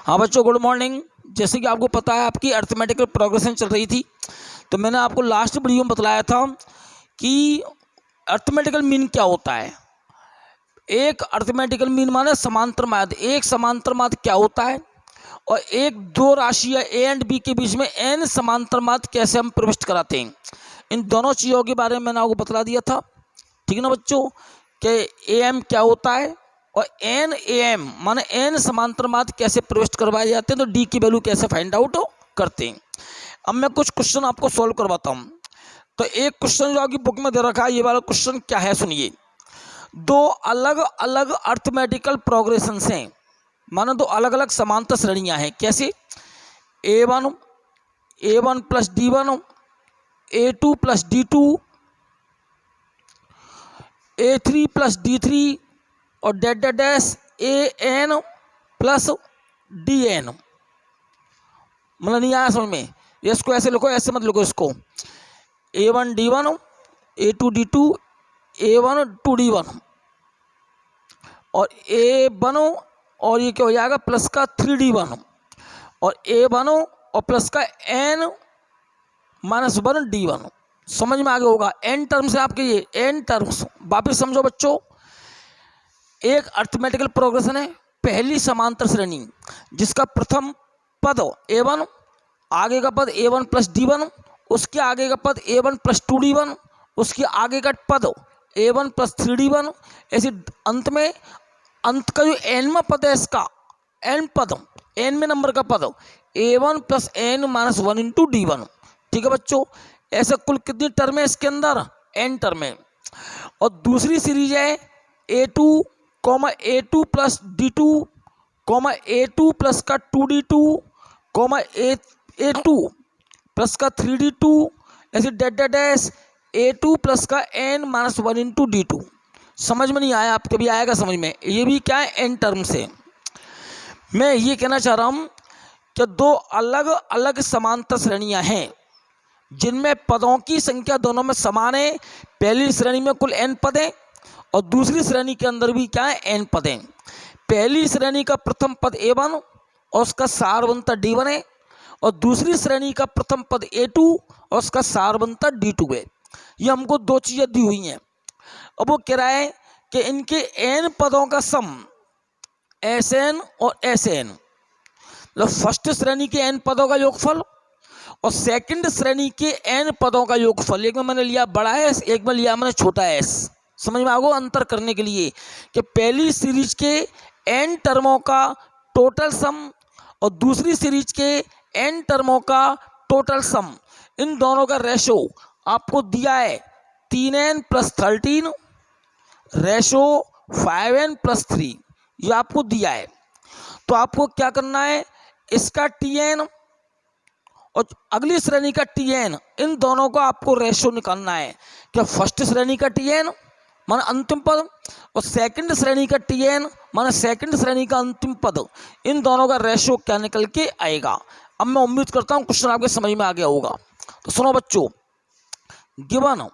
हाँ बच्चों, good morning. जैसे कि आपको पता है आपकी अर्थमेटिकल प्रोग्रेशन चल रही थी, तो मैंने आपको लास्ट वीडियो में बतलाया था कि अर्थमेटिकल मीन क्या होता है। एक अर्थमेटिकल मीन माने समांतर माध्य। एक समांतर माध्य क्या होता है और एक दो राशि या ए एंड बी के बीच में एन समांतर माध्य कैसे हम प्रविष्ट कराते हैं, इन दोनों चीज़ों के बारे में मैंने आपको बतला दिया था। ठीक है ना बच्चों, कि ए एम क्या होता है और एन ए एम माने एन समांतर माध्य कैसे प्रविष्ट करवाए जाते हैं, तो डी की वैल्यू कैसे फाइंड आउट करते हैं। अब मैं कुछ क्वेश्चन आपको सॉल्व करवाता हूँ। तो एक क्वेश्चन जो आपकी बुक में दे रखा है, ये वाला क्वेश्चन क्या है सुनिए। दो अलग अलग अर्थमेटिकल प्रोग्रेशन हैं, मानो दो अलग अलग समांतर श्रेणियां हैं। कैसे? A one plus D one, A2 plus D2, A3 plus D3 और डैश AN प्लस DN। मतलब नहीं आया समझ में? इसको ऐसे लिखो, ऐसे मत लिखो इसको। A1 D1, A2 D2, A1 2D1 और A1 और ये क्या हो जाएगा प्लस का 3D1 और A1 और प्लस का N माइनस 1D1। समझ में आगे होगा। एन टर्म्स है आपके, ये एन टर्म्स। वापिस समझो बच्चों, एक अर्थमेटिकल प्रोग्रेशन है, पहली समांतर श्रेणी जिसका प्रथम पद A1, आगे का पद A1 प्लस D1, उसके आगे का पद A1 प्लस 2D1, उसके आगे का पद A1 प्लस 3D1, ऐसे अंत में अंत का जो एनवा पद है इसका एन पद, एन में नंबर का पद A1 plus N minus 1 into D1। ठीक है बच्चों, ऐसे कुल कितनी टर्म है इसके अंदर? एन टर्म है। और दूसरी सीरीज है A2, A2 plus D2, A2 plus का 2D2, A2 प्लस का 3D2, ऐसे डैश A2 प्लस का N माइनस 1 इंटू D2। समझ में नहीं आया? आपके भी आएगा समझ में। ये भी क्या है? एन टर्म से। मैं ये कहना चाह रहा हूँ कि दो अलग अलग समांतर श्रेणियाँ हैं जिनमें पदों की संख्या दोनों में समान है। पहली श्रेणी में कुल n पद हैं और दूसरी श्रेणी के अंदर भी क्या है? n पद हैं। पहली श्रेणी का प्रथम पद A1 और उसका सार बनता D1 है और दूसरी श्रेणी का प्रथम पद A2 और उसका सार बनता D2 है। ये हमको दो चीज़ें दी हुई हैं। अब वो कह रहा है कि इनके n पदों का सम Sn और Sn, मतलब फर्स्ट श्रेणी के n पदों का योगफल और सेकंड श्रेणी के n पदों का योगफल। एक में मैंने लिया बड़ा S, एक में लिया मैंने छोटा s। समझ में आगो अंतर करने के लिए कि पहली सीरीज के n टर्मों का टोटल सम और दूसरी सीरीज के n टर्मों का टोटल सम, इन दोनों का रेशो आपको दिया है 3n plus 13 ratio 5n plus 3, ये आपको दिया है। तो आपको क्या करना है, इसका Tn और अगली श्रेणी का Tn, इन दोनों का आपको रेशो निकालना है। क्या फर्स्ट श्रेणी का Tn माने अंतिम पद और सेकंड श्रेणी का Tn माने सेकंड श्रेणी का अंतिम पद, इन दोनों का रेशो क्या निकल के आएगा। अब मैं उम्मीद करता हूं क्वेश्चन आपके समझ में आ गया होगा। तो सुनो बच्चों, given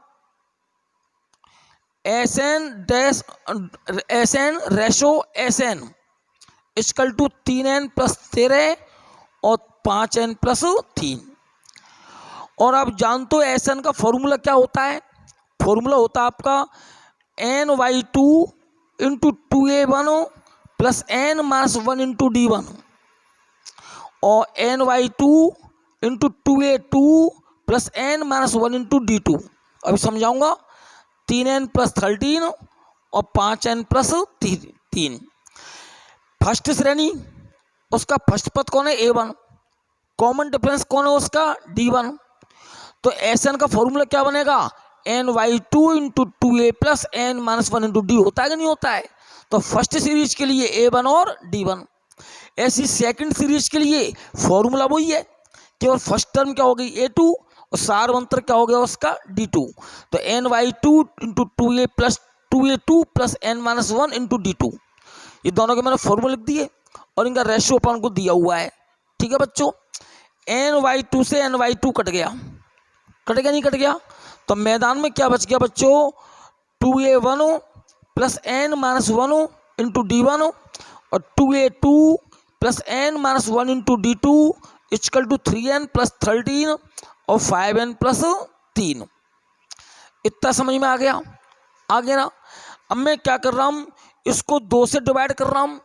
Sn ratio Sn equal to 3n plus 13 और 5n प्लस 3। और आप जानते हो Sn का फॉर्मूला क्या होता है? फॉर्मूला होता है आपका ny2 into 2a1 plus n minus 1 into D1 और ny2 into 2a2 plus n minus 1 into D2। अभी समझाऊंगा। 3n प्लस 13 और 5n प्लस 3। फर्स्ट श्रेणी, उसका फर्स्ट पद कौन है? A1। कॉमन डिफरेंस कौन है उसका? D1। तो Sn का फॉर्मूला क्या बनेगा? ny2 into 2a plus n minus 1 into D होता है कि नहीं होता है? तो फर्स्ट सीरीज के लिए A1 और D1। ऐसी सेकंड सीरीज के लिए फॉर्मूला वही है, केवल फर्स्ट टर्म क्या हो गई A2 और सार अंतर क्या हो गया उसका D2। तो ny2 into 2a plus 2a2 plus n minus 1 into D2, ये दोनों के मैंने फॉर्मूला लिख दिए और इनका रेशियो अपन को दिया हुआ है। ठीक है बच्चों, ny2 से ny2 कट गया नहीं कट गया? तो मैदान में क्या बच गया बच्चों? 2a1 plus n minus 1 into D1 और 2a2 plus n minus 1 into D2 equal to 3n plus 13 और 5n प्लस 3। इतना समझ में आ गया? आ गया ना? अब मैं क्या कर रहा हूँ, इसको 2 से डिवाइड कर रहा हूँ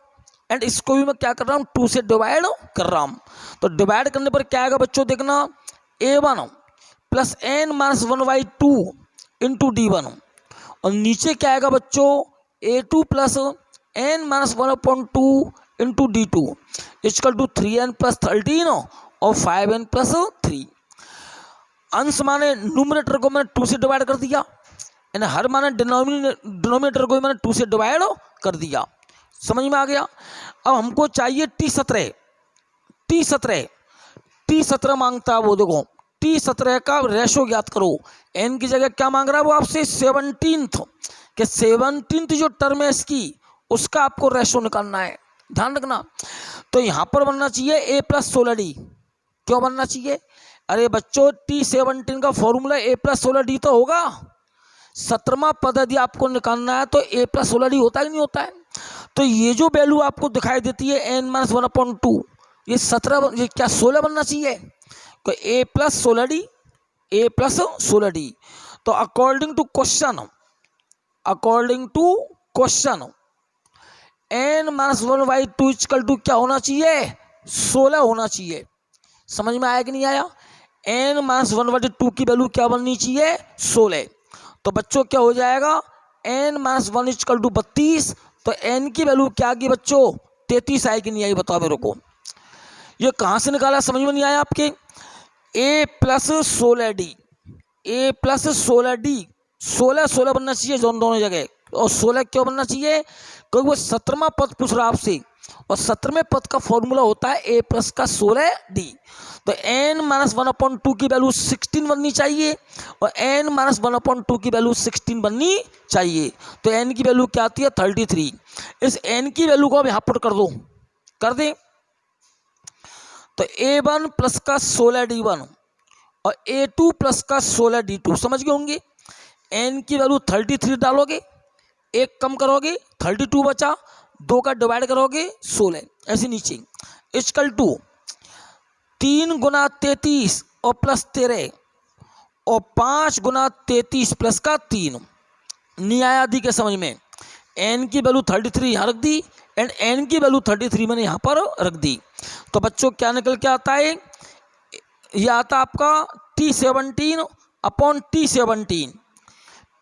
एंड इसको भी मैं क्या कर रहा हूँ, 2 से डिवाइड कर रहा हूँ। तो डिवाइड करने पर क्या आएगा बच्चों, देखना, a1 plus n minus 1/2 into D1 और नीचे क्या आएगा बच्चों, a2 plus n minus 1/2 into D2 equal to 3n plus 13 और 5n प्लस 3। अंश माने न्यूमरेटर को मैंने 2 से डिवाइड कर दिया, यानी हर माने डिनोमिनेटर को मैंने 2 से डिवाइड कर दिया। समझ में आ गया? अब हमको चाहिए T17 मांगता है वो, देखो T17 का रेशो ज्ञात करो। n की जगह क्या मांग रहा है वो आपसे, 17th के 17th जो टर्म है इसकी, उसका आपको रेशो निकालना है, ध्यान रखना। तो यहाँ पर बनना चाहिए a प्लस 16d। क्यों बनना चाहिए? अरे बच्चों T17 का फॉर्मूला a प्लस 16d तो होगा। 17वां पद यदि आपको निकालना है तो a प्लस 16d होता है कि नहीं होता है? तो ये जो वैल्यू आपको दिखाई देती है n माइनस 1/2, ये 17, ये क्या 16 बनना चाहिए? तो a प्लस 16d। तो according to question n minus 1/2 equal to क्या होना चाहिए, 16 होना चाहिए। समझ में आया कि नहीं आया? n माइनस 1/2 की वैल्यू क्या बननी चाहिए, 16। तो बच्चों क्या हो जाएगा, n माइनस 1 इक्वल टू 32। तो n की वैल्यू क्या आ गई बच्चों, 33 आई कि नहीं आई, बताओ मेरे को। ये कहाँ से निकाला, समझ में नहीं आया आपके? a प्लस 16d, 16 बनना चाहिए दोनों जगह। और 16 क्यों बनना चाहिए, क्योंकि वो 17वां पद पूछ रहा आपसे, और 17वें पद का फॉर्मूला होता है a प्लस का 16d। तो n माइनस 1/2 की वैल्यू 16 बननी चाहिए और n माइनस 1/2 की वैल्यू 16 बननी चाहिए। तो n की वैल्यू क्या आती है, 33। इस n की वैल्यू को अब यहाँ पुट कर दो, कर दें। तो a1 प्लस का 16d1 और a2 प्लस का 16d2, समझ गए होंगे। n की वैल्यू 33 डालोगे, एक कम करोगे 32 बचा, 2 का डिवाइड करोगे 16, ऐसे नीचे इक्वल टू 3 गुना 33 और प्लस 13 और 5 गुना 33 प्लस का 3। नहीं आया दी के समझ में? n की वैल्यू 33 यहाँ रख दी एंड n की वैल्यू 33 मैंने यहाँ पर रख दी। तो बच्चों क्या निकल के आता है, ये आता आपका T17 अपॉन T17।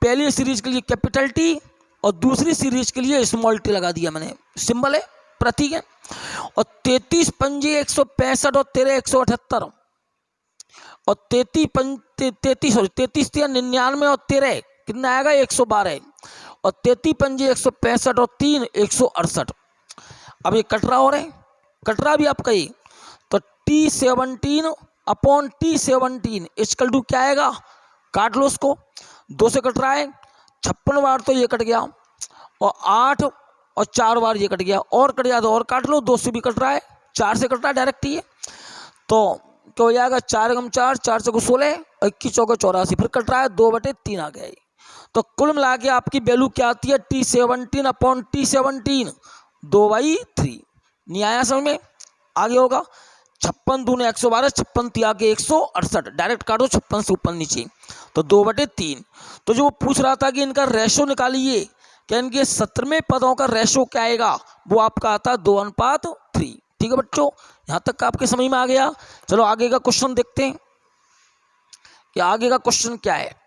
पहली सीरीज के लिए कैपिटल T और दूसरी सीरीज के लिए स्मॉल t लगा दिया मैंने, सिंबल है, प्रतीक है। और 33 पंजे 165 और 13 178 और 33 99 और 13 कितना आएगा, 112 और 33 पंजे 165 और 3 168। अब ये कटरा हो रहे, कटरा भी आपका ये। तो T17 upon T17 equal to क्या आएगा, काट लो उसको, 2 से कट रहा है, 56 बार तो ये कट गया और 8 और 4 बार ये कट गया, और कट गया तो और काट लो, 2 से भी कट रहा है, 4 से कट रहा है डायरेक्ट ये। तो क्या हो जाएगा, 4 × 4 4 से 16 21 चौके 84, फिर कट रहा है 2/3 आ गया। तो कुल मिला के आपकी वैल्यू क्या आती है, T17 अपॉन T17 2/3। नहीं आया समझ में? आगे होगा 56 दूने 112, 56 3 आगे 168, डायरेक्ट काटो 56 से ऊपर नीचे, तो 2/3। तो जो वो पूछ रहा था कि इनका रेशो निकालिए, क्या इनके 17वें पदों का रेशो क्या आएगा, वो आपका आता है 2:3। ठीक है बच्चों, यहाँ तक का आपके समझ में आ गया। चलो आगे का क्वेश्चन देखते हैं कि आगे का क्वेश्चन क्या है।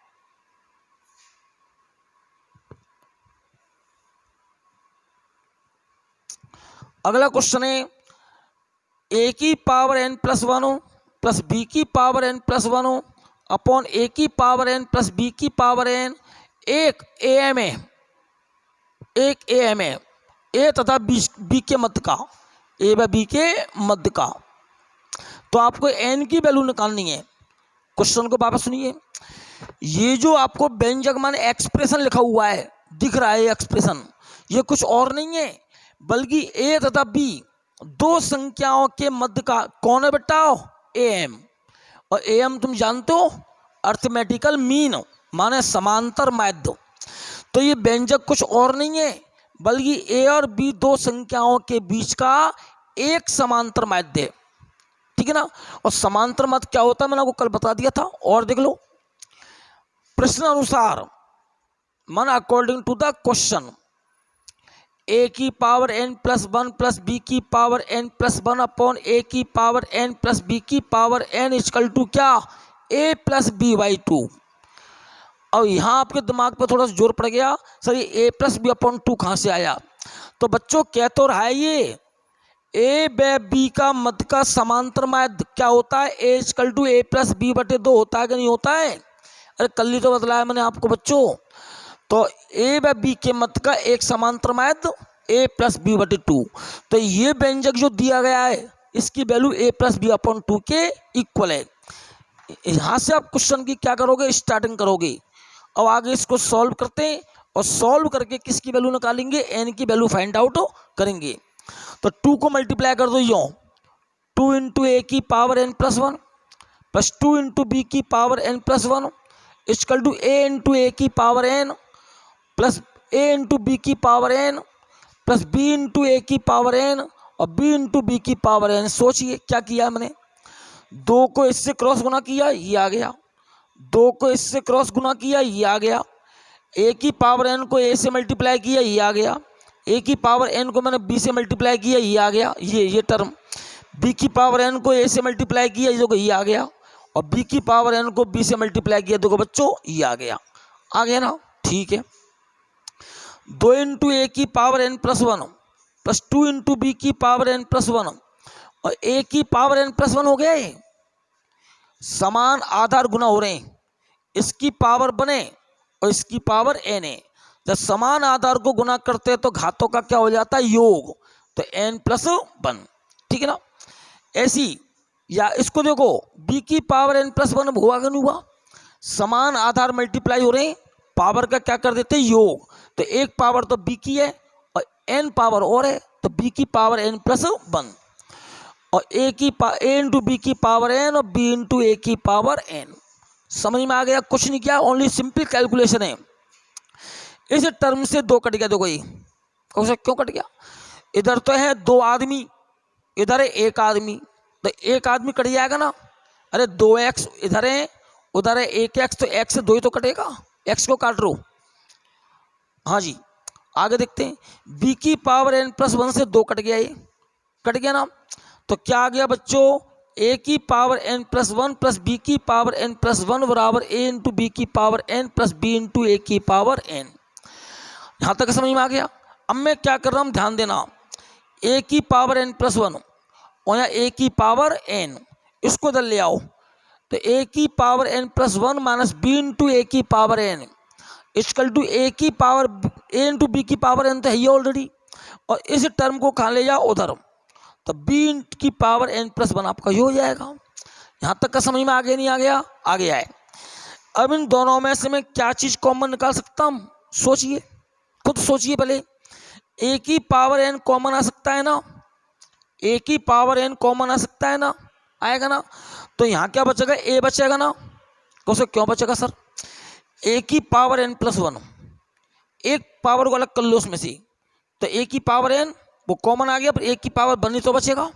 अगला क्वेश्चन है a की power n plus 1 plus b की power n plus 1 upon a की पावर n प्लस b की पावर n एक am है, एक am है, a तथा b के मध्य का, a व b के मध्य का। तो आपको n की वैल्यू निकालनी है। क्वेश्चन को वापस सुनिए, ये जो आपको व्यंजक मान एक्सप्रेशन लिखा हुआ है, दिख रहा है एक्सप्रेशन, ये कुछ और नहीं है बल्कि a तथा b दो संख्याओं के मध्य का कौन है बेटा, am। और am तुम जानते हो अर्थमेटिकल मीन माने समांतर माध्य। तो ये व्यंजक कुछ और नहीं है बल्कि a और b दो संख्याओं के बीच का एक समांतर माध्य, ठीक है ना। और समांतर माध्य क्या होता है मैंने आपको कल बता दिया था। और देख लो प्रश्न अनुसार, मन according to the question, A की power N plus one plus B की power N plus one upon A की पावर एन प्लस बी की पावर एन इक्वल टू क्या, A plus B by two. अब यहाँ आपके दिमाग पर थोड़ा सा जोर पड़ गया, सर ये ए प्लस बी अपॉन टू कहाँ से आया। तो बच्चों कह तो रहा है ये ए व बी का मध्य का समांतर माध्य क्या होता है, A equal to A plus B बटे दो होता है कि नहीं होता है। अरे कल ही तो बतलाया मैंने आपको बच्चों। तो ए व बी के मध्य का एक समांतर माध्य ए प्लस बी बटे टू। तो ये व्यंजक जो दिया गया है इसकी वैल्यू ए प्लस बी अपॉन टू के इक्वल है। यहाँ से आप क्वेश्चन की क्या करोगे, स्टार्टिंग करोगे। अब आगे इसको सॉल्व करते हैं और सॉल्व करके किसकी वैल्यू निकालेंगे, एन की वैल्यू फाइंड आउट करेंगे। तो टू को मल्टीप्लाई कर दो यूँ, टू इंटू ए की power N plus one plus two into B की power N plus one equal to A into ए की power N plus A into B की power N plus B into ए की power N और B into B की power N. सोचिए क्या किया मैंने, दो को इससे क्रॉस गुना किया ये आ गया, दो को इससे क्रॉस गुना किया ये आ गया, ए की पावर एन को ए से मल्टीप्लाई किया ये आ गया, ए की पावर एन को मैंने बी से मल्टीप्लाई किया ये आ गया, ये टर्म, बी की पावर एन को ए से मल्टीप्लाई किया ये आ गया, और बी की पावर एन को बी से मल्टीप्लाई किया देखो बच्चों ये आ गया ना। ठीक है, दो इंटू ए की power N plus one plus two into B की पावर एन प्लस वन और ए की पावर एन प्लस वन हो गए, समान आधार गुना हो रहे हैं, इसकी पावर बने और इसकी पावर एन है। जब समान आधार को गुना करते हैं तो घातों का क्या हो जाता है, योग, तो एन प्लस वन, ठीक है ना। ऐसी या इसको देखो बी की पावर एन प्लस वन हुआ कि नहीं हुआ, समान आधार मल्टीप्लाई हो रहे हैं, पावर का क्या कर देते हैं योग, तो एक पावर तो बी की है और एन पावर और है तो बी की पावर एन प्लस वन और ए इंटू बी की पावर एन और बी इंटू ए की पावर एन। समझ में आ गया, कुछ नहीं किया, ओनली सिंपल कैलकुलेशन है। इस टर्म से दो कट गया, देखो ये क्यों कट गया, इधर तो है दो आदमी इधर है एक आदमी, तो एक आदमी कट जाएगा ना। अरे दो एक्स इधर है उधर है एक एक्स, तो एक्स से दो ही तो कटेगा, एक्स को काट लो। हाँ जी आगे देखते हैं, बी की पावर एन प्लस वन से दो कट गया, ये कट गया ना। तो क्या आ गया बच्चों, ए की power N plus one plus B की पावर एन प्लस वन बराबर ए इंटू बी की power N plus B into ए की पावर एन। यहाँ तक समझ में आ गया। अब मैं क्या कर रहा हूँ ध्यान देना, ए की पावर एन प्लस वन और यहाँ ए की पावर एन, इसको इधर ले आओ, तो ए की power N plus one minus B into ए की power N equal to A की पावर ए इंटू बी की पावर एन तो है ही ऑलरेडी, और इस टर्म को कहाँ ले जाओ उधर, तो बी की पावर एन प्लस वन आपका ये हो जाएगा। यहाँ तक का समझ में आ गया नहीं आ गया, आ गया है। अब इन दोनों में से मैं क्या चीज़ कॉमन निकाल सकता हूँ, सोचिए, खुद सोचिए पहले। ए की पावर एन कॉमन आ सकता है ना, ए की पावर एन कॉमन आ सकता है ना, आएगा ना। तो यहाँ क्या बचेगा, ए बचेगा ना। कैसे क्यों बचेगा सर, ए की पावर एन प्लस वन, एक पावर को अलग कर लो उसमें से, तो ए की पावर एन वो कॉमन आ गया, पर ए की पावर बनी तो बचेगा।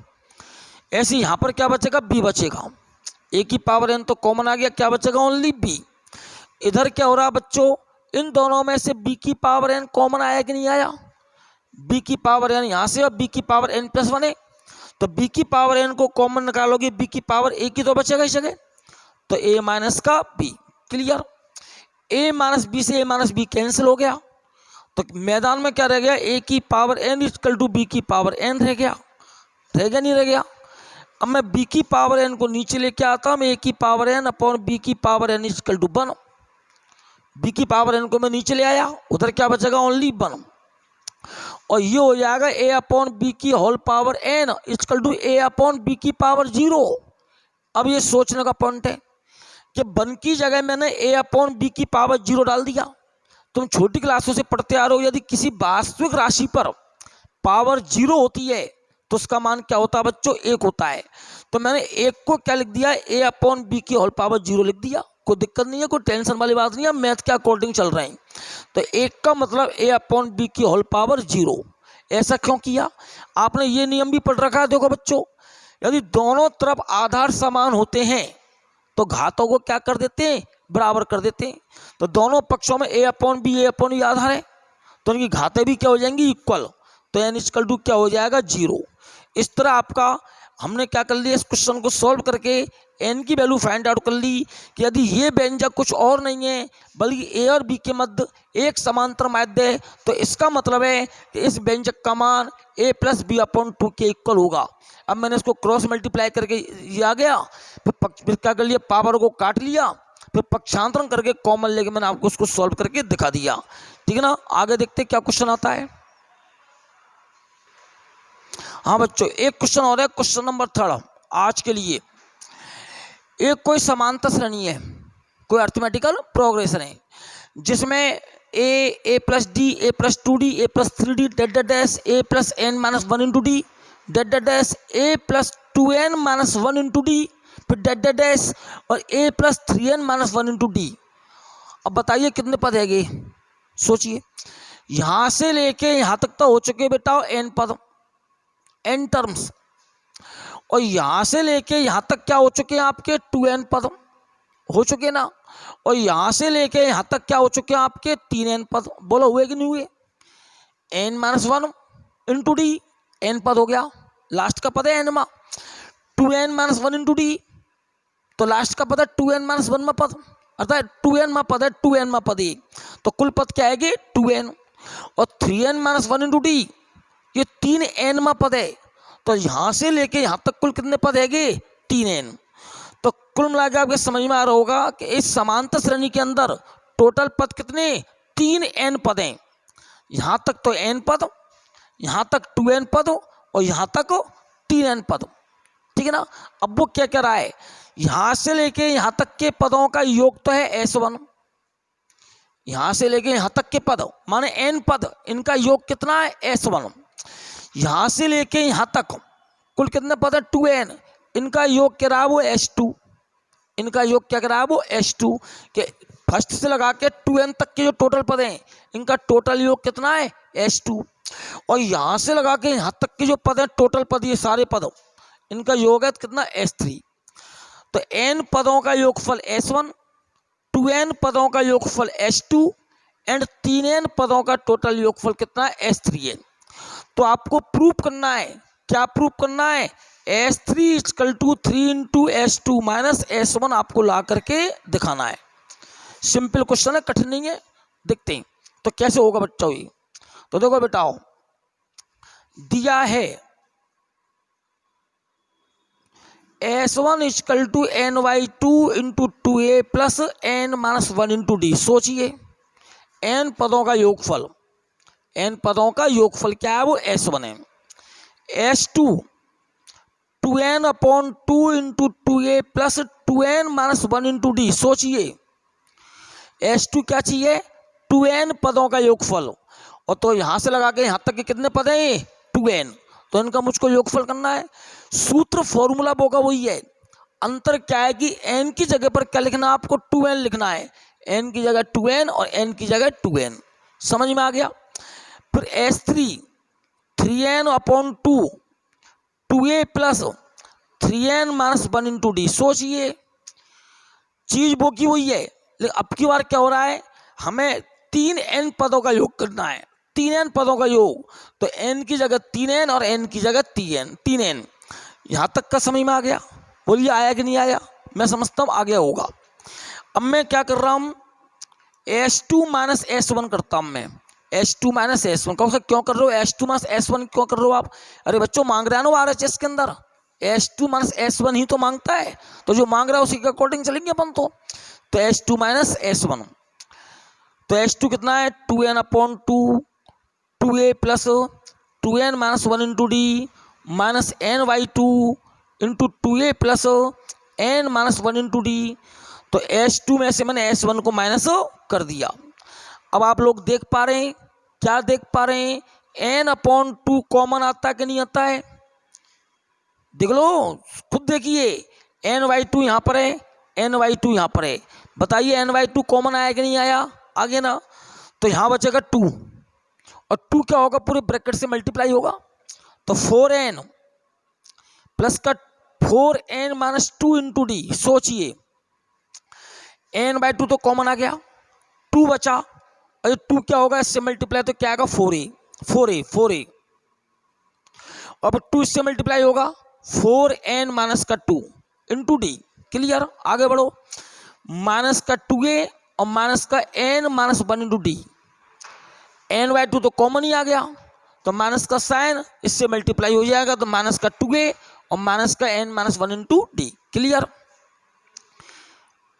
ऐसे यहाँ पर क्या बचेगा, बी बचेगा, ए की पावर एन तो कॉमन आ गया, क्या बचेगा, ओनली बी। इधर क्या हो रहा बच्चों, इन दोनों में से बी की पावर एन कॉमन आया कि नहीं आया, बी की पावर एन यहाँ से और बी की पावर एन प्लस वन है, तो बी की पावर एन को कॉमन निकालोगे, बी की पावर ए की तो बचेगा इस जगह, तो ए माइनस का बी, क्लियर। ए माइनस बी से ए माइनस बी कैंसिल हो गया, तो मैदान में क्या रह गया, ए की power N equal to b की पावर एन रह गया नहीं रह गया। अब मैं बी की पावर एन को नीचे लेके आता हूँ, ए की पावर एन अपॉन बी की power N equal to one, b की पावर एन को मैं नीचे ले आया, उधर क्या बचेगा, ओनली वन, और ये हो जाएगा ए अपॉन बी की whole power N equal to a upon b की पावर जीरो। अब ये सोचने का पॉइंट है कि वन की जगह मैंने ए अपॉन बी की पावर जीरो डाल दिया। तुम छोटी क्लासों से पढ़ते आ रहे हो, यदि किसी वास्तविक राशि पर पावर जीरो होती है तो उसका मान क्या होता है बच्चों, एक होता है। तो मैंने एक को क्या लिख दिया, ए अपॉन बी की होल पावर जीरो लिख दिया, कोई दिक्कत नहीं है, कोई टेंशन वाली बात नहीं है, मैथ के अकॉर्डिंग चल रहे हैं। तो एक का मतलब ए अपॉन बी की होल पावर जीरो, ऐसा क्यों किया? आपने ये नियम भी पढ़ रखा है। देखो बच्चों, यदि दोनों तरफ आधार समान होते हैं तो घातों को क्या कर देते हैं? बराबर कर देते हैं। तो दोनों पक्षों में a/b आधार है तो उनकी घातें भी क्या हो जाएंगी? इक्वल। तो n क्या हो जाएगा? 0। इस तरह आपका हमने क्या कर लिया, इस क्वेश्चन को सॉल्व करके n की वैल्यू फाइंड आउट कर ली कि यदि ये व्यंजक कुछ और नहीं है बल्कि a और b के मध्य एक समांतर माध्य है तो इसका मतलब है कि इस व्यंजक का मान a + b/2 के इक्वल होगा। अब मैंने इसको क्रॉस मल्टीप्लाई करके ये आ गया, फिर क्या कर लिया, पावर को काट लिया, फिर पक्षांतरण करके कॉमन लेके मैंने आपको उसको सॉल्व करके दिखा दिया। ठीक है ना? आगे देखते क्या क्वेश्चन आता है। हाँ बच्चों, एक क्वेश्चन और है, क्वेश्चन नंबर 3 आज के लिए। एक कोई समांतर श्रेणी है, कोई अरिथमेटिकल प्रोग्रेशन है जिसमें a + d, a + 2d, a + 3d, a + n - 1 × d, a + 2n - 1 × d, फिर और a + 3n - 1 × d। अब बताइए कितने पद है? सोचिए, यहां से लेके यहां तक तो हो चुके बेटा n पद, n टर्म्स, और यहां से लेके यहां तक क्या हो चुके हैं आपके 2n पद हो चुके ना, और यहां से लेके यहां तक क्या हो चुके हैं आपके 3n पद। बोलो हुए कि नहीं हुए? n - 1 × d, n पद हो गया, लास्ट का पद है n मा। 2n - 1 × d, तो लास्ट का पद है 2n - 1 पद, अर्थात 2n मा पद है, 2n मा पद है, तो कुल पद क्या आएगी? 2n। और 3n - 1 × d, ये 3n मा पद है, तो यहां से लेके यहां तक कुल कितने पद है? 3n। तो कुल मिलाकर आपके समझ में आ रहा होगा कि इस समांतर श्रेणी के अंदर टोटल पद कितने? 3n पद हैं। यहां तक तो n पद, यहां तक 2n पद और यहां तक 3n पद। ठीक है ना? अब वो क्या कह रहा है, यहां से लेके यहां तक के पदों का योग तो है s1, यहां से लेके यहां तक के पद माने n पद, इनका योग कितना है? s1। यहां से लेके यहां तक कुल कितने पद है? 2n, इनका योग क्या रहा? वो s2, इनका योग क्या करा? वो s2 के फर्स्ट से लगा के 2n तक के जो टोटल पद हैं इनका टोटल योग कितना है? s2। और यहां से लगा के यहां तक के जो पद हैं टोटल पद, ये सारे पद, इनका योग है कितना? s3। तो n पदों का योगफल s1, 2n पदों का योगफल s2 एंड 3n पदों का टोटल योगफल कितना है? s3n। तो आपको प्रूफ करना है, क्या प्रूफ करना है? s3 = 3 × s2 - s1 आपको ला करके दिखाना है। सिंपल क्वेश्चन है, कठिन नहीं है। देखते हैं तो कैसे होगा बच्चों ये। तो देखो बेटाओ, दिया है s1 = n/2 × 2a + n - 1 × d। सोचिए, n पदों का योगफल, n पदों का योगफल क्या है? वो s1 है। s2 2n/2 × 2a + 2n - 1 × d। सोचिए, s2 क्या चाहिए? 2n पदों का योगफल, और तो यहां से लगा के यहां तक के कितने पद हैं? 2n, तो इनका मुझको योगफल करना है। सूत्र फॉर्मूला होगा वही है, अंतर क्या है कि n की जगह पर क्या लिखना? आपको 2n लिखना है, n की जगह 2n और n की जगह 2n। समझ में आ गया? फिर s3 3n/2 2a + 3n - 1 × d। सोचिए, चीज वो की वही है, लेकिन अब की बार क्या हो रहा है, हमें 3n पदों का योग करना है, 3n पदों का योग। तो n की जगह 3n और n की जगह 3n। यहां तक का समझ में आ गया? बोलिए आया कि नहीं आया? मैं समझता हूं आ गया होगा। अब मैं क्या कर रहा हूं, s2 - s1 करता हूं मैं, s2 - s1। क्यों कर रहे हो s2 - s1 क्यों कर रहे हो आप? अरे बच्चों, मांग रहा है ना RHS के अंदर, s2 - s1 ही तो मांगता है, तो जो मांग रहा है उसी के अकॉर्डिंग चलेंगे अपन। तो s2 - s1, तो s2 कितना है? 2n/2 2a + 2n - 1 × d -n/2 × 2a + n - 1 × d। तो s2 में से मैंने s1 को माइनस कर दिया। अब आप लोग देख पा रहे हैं, क्या देख पा रहे हैं? n/2 कॉमन आता है कि नहीं आता है? देख लो, खुद देखिए, n/2 यहाँ पर है, n/2 यहाँ पर है। बताइए n/2 कॉमन आया कि नहीं आया? आ गया ना? तो यहाँ बचेगा 2 और 2 क्या होगा, पूरे ब्रैकेट से मल्टीप्लाई होगा, तो 4n प्लस का 4n माइनस 2 इंटू डी। सोचिए n/2 तो कॉमन आ गया, 2 बचा, और 2 क्या होगा इससे मल्टीप्लाई तो क्या आएगा 4a और 2 इससे मल्टीप्लाई होगा 4n माइनस का 2 इंटू डी। क्लियर, आगे बढ़ो, माइनस का 2a और माइनस का n minus 1 into D. n/2 तो कॉमन ही आ गया, तो माइनस का साइन इससे मल्टीप्लाई हो जाएगा, तो माइनस का 2a और माइनस का n minus 1 into D. Clear,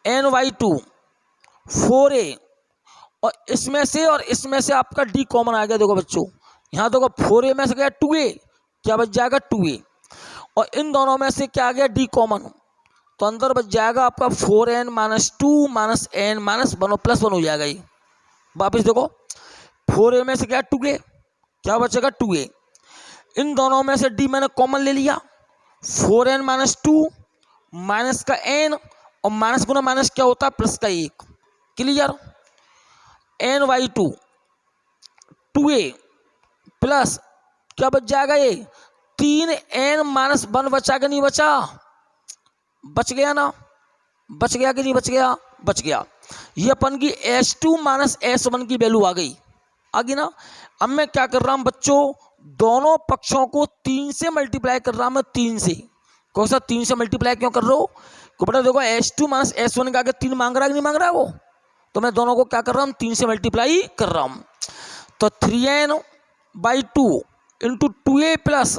n/2 4a और इसमें से आपका d कॉमन आ गया। देखो बच्चों, यहाँ देखो 4a में से गया 2a, क्या बच जाएगा 2a, और इन दोनों में से क्या आ गया d कॉमन, तो अंदर बच जाएगा आपका 4n minus 2 minus n minus 1 और प्लस 1 हो जाएगा ये। वापिस देखो 4a में से क्या 2a, क्या बचेगा 2a, इन दोनों में से d मैंने कॉमन ले लिया, 4n माइनस 2 माइनस का n और माइनस गुना माइनस क्या होता है प्लस का 1। क्लियर, n/2 2a प्लस क्या बच जाएगा ये 3n माइनस 1 बचा कि नहीं बचा, बच गया ना, बच गया कि नहीं बच गया, बच गया। ये अपन की s2 माइनस s1 की वैल्यू आ गई ना। अब मैं क्या कर रहा हूं बच्चों, दोनों पक्षों को 3 से मल्टीप्लाई कर रहा हूं मैं, 3 से। कौन सा 3 से मल्टीप्लाई क्यों कर रहा हूं, तो बेटा देखो s2 माइनस s1 के आगे 3 मांग रहा है कि नहीं मांग रहा है वो, तो मैं दोनों को क्या कर रहा हूं 3 से मल्टीप्लाई कर रहा हूं, तो 3n/2 into 2a plus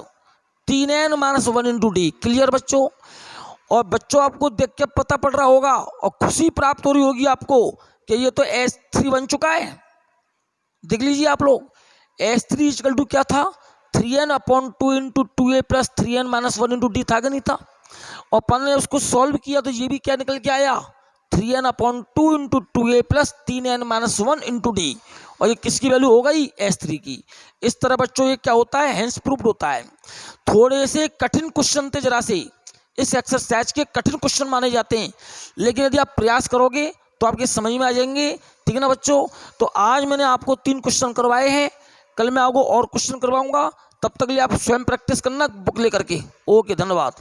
3n minus 1 into D. Clear बच्चों, और बच्चों आपको देख के पता पड़ रहा होगा और खुशी प्राप्त हो रही होगी आपको कि ये तो s3 बन चुका है। देख लीजिए आप लोग, s3 इक्वल टू क्या था 3n/2 into 2a plus 3n minus 1 into D था कि नहीं था, और अपन ने उसको सॉल्व किया तो ये भी क्या निकल के आया 3n/2 into 2a plus 3n minus 1 into D, और ये किसकी वैल्यू हो गई s3 की। इस तरह बच्चों ये क्या होता है, हेंस प्रूफ्ड होता है। थोड़े से कठिन क्वेश्चन थे, जरा से इस एक्सरसाइज के कठिन क्वेश्चन माने जाते हैं, लेकिन यदि आप प्रयास करोगे तो आपके समझ में आ जाएंगे। ठीक है ना बच्चों, तो आज मैंने आपको 3 क्वेश्चन करवाए हैं, कल मैं आपको और क्वेश्चन करवाऊंगा, तब तक लिए आप स्वयं प्रैक्टिस करना बुक लेकर के। ओके, धन्यवाद।